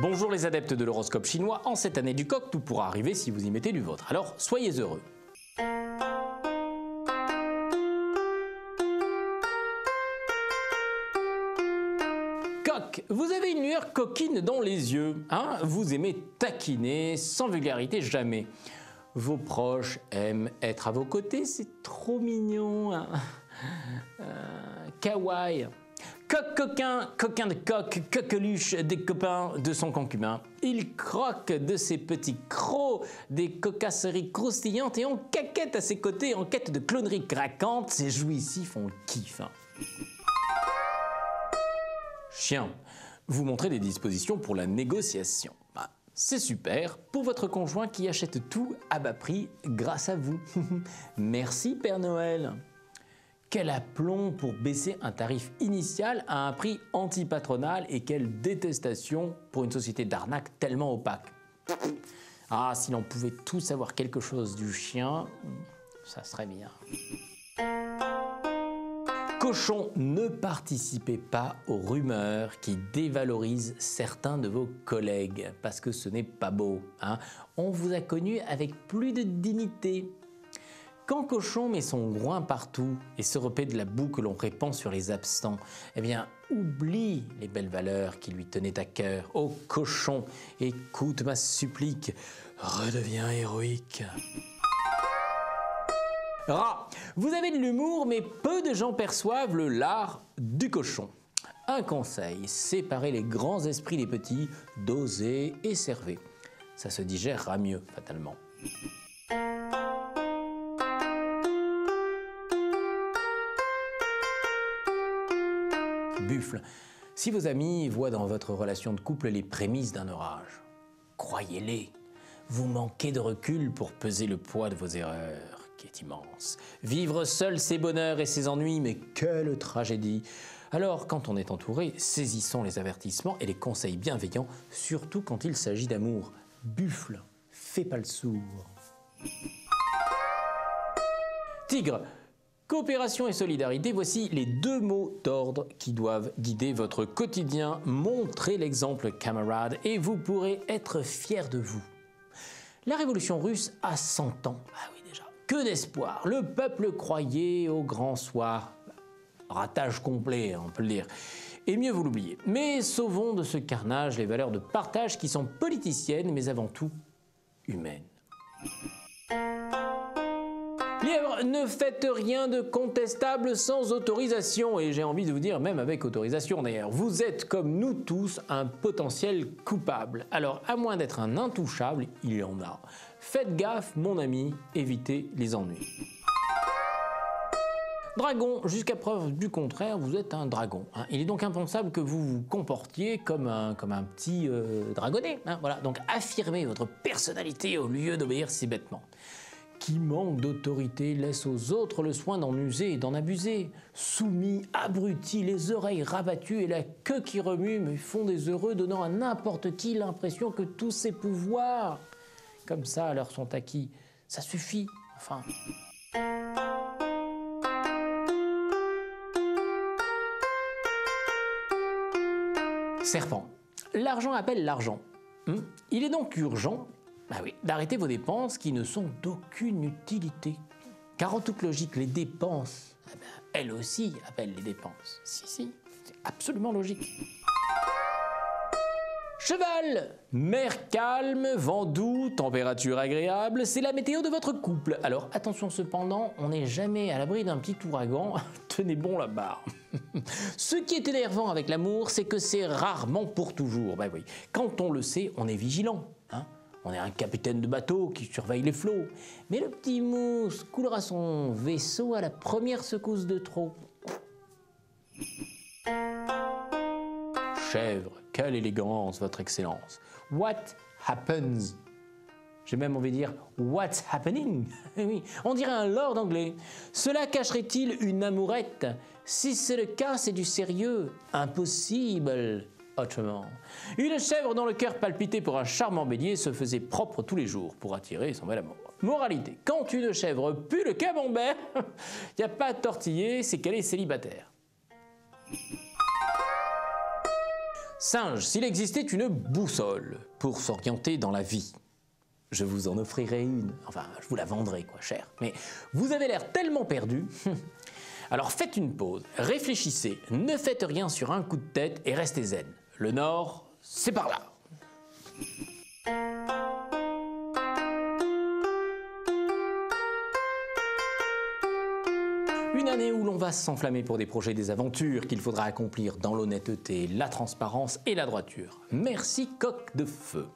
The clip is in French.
Bonjour les adeptes de l'horoscope chinois, en cette année du coq, tout pourra arriver si vous y mettez du vôtre. Alors, soyez heureux. Coq, vous avez une lueur coquine dans les yeux, hein? Vous aimez taquiner, sans vulgarité jamais. Vos proches aiment être à vos côtés, c'est trop mignon, hein? Kawaii. Coq coquin, coquin de coq, coqueluche des copains de son concubin. Il croque de ses petits crocs, des cocasseries croustillantes et on caquette à ses côtés en quête de cloneries craquantes. Ces jouissifs font le kiff. Hein. Chien, vous montrez des dispositions pour la négociation. Bah, c'est super pour votre conjoint qui achète tout à bas prix grâce à vous. Merci Père Noël. Quel aplomb pour baisser un tarif initial à un prix antipatronal et quelle détestation pour une société d'arnaque tellement opaque. Ah, si l'on pouvait tous savoir quelque chose du chien, ça serait bien. Cochon, ne participez pas aux rumeurs qui dévalorisent certains de vos collègues, parce que ce n'est pas beau. Hein. On vous a connu avec plus de dignité. Quand Cochon met son groin partout et se repaît de la boue que l'on répand sur les absents, eh bien, oublie les belles valeurs qui lui tenaient à cœur. Ô Cochon, écoute ma supplique, redeviens héroïque. Rat, vous avez de l'humour, mais peu de gens perçoivent le lard du cochon. Un conseil, séparez les grands esprits des petits, dosez et servez. Ça se digérera mieux, fatalement. Buffle, si vos amis voient dans votre relation de couple les prémices d'un orage, croyez-les, vous manquez de recul pour peser le poids de vos erreurs, qui est immense. Vivre seul ses bonheurs et ses ennuis, mais quelle tragédie! Alors, quand on est entouré, saisissons les avertissements et les conseils bienveillants, surtout quand il s'agit d'amour. Buffle, fais pas le sourd. Tigre, coopération et solidarité, voici les deux mots d'ordre qui doivent guider votre quotidien. Montrez l'exemple, camarades, et vous pourrez être fiers de vous. La révolution russe a 100 ans. Ah oui, déjà. Que d'espoir. Le peuple croyait au grand soir. Ratage complet, on peut le dire. Et mieux vous l'oubliez. Mais sauvons de ce carnage les valeurs de partage qui sont politiciennes, mais avant tout humaines. Lièvre, ne faites rien de contestable sans autorisation, et j'ai envie de vous dire même avec autorisation d'ailleurs. Vous êtes comme nous tous un potentiel coupable. Alors à moins d'être un intouchable, il y en a. Faites gaffe mon ami, évitez les ennuis. Dragon, jusqu'à preuve du contraire, vous êtes un dragon. Hein. Il est donc impensable que vous vous comportiez comme un petit dragonnet. Hein. Voilà. Donc affirmez votre personnalité au lieu d'obéir si bêtement. Qui manque d'autorité laisse aux autres le soin d'en user et d'en abuser. Soumis, abrutis, les oreilles rabattues et la queue qui remue, mais font des heureux, donnant à n'importe qui l'impression que tous ses pouvoirs, comme ça, leur sont acquis. Ça suffit, enfin. Serpent, l'argent appelle l'argent. Il est donc urgent d'arrêter vos dépenses qui ne sont d'aucune utilité. Car en toute logique, les dépenses, elles aussi appellent les dépenses. Si, c'est absolument logique. Cheval, mer calme, vent doux, température agréable, c'est la météo de votre couple. Alors attention cependant, on n'est jamais à l'abri d'un petit ouragan, tenez bon la barre. Ce qui est énervant avec l'amour, c'est que c'est rarement pour toujours. Ben oui, quand on le sait, on est vigilant. Hein. On est un capitaine de bateau qui surveille les flots. Mais le petit mousse coulera son vaisseau à la première secousse de trop. Chèvre, quelle élégance, votre excellence. What happens? J'ai même envie de dire what's happening? Oui, on dirait un lord anglais. Cela cacherait-il une amourette? Si c'est le cas, c'est du sérieux. Impossible. Autrement. Une chèvre dont le cœur palpitait pour un charmant bélier se faisait propre tous les jours pour attirer son bel amour. Moralité, quand une chèvre pue le camembert, il n'y a pas à tortiller, c'est qu'elle est célibataire. Singe, s'il existait une boussole pour s'orienter dans la vie, je vous en offrirai une. Enfin, je vous la vendrai, quoi, cher. Mais vous avez l'air tellement perdu. Alors faites une pause, réfléchissez, ne faites rien sur un coup de tête et restez zen. Le nord, c'est par là. Une année où l'on va s'enflammer pour des projets, des aventures qu'il faudra accomplir dans l'honnêteté, la transparence et la droiture. Merci coq de feu.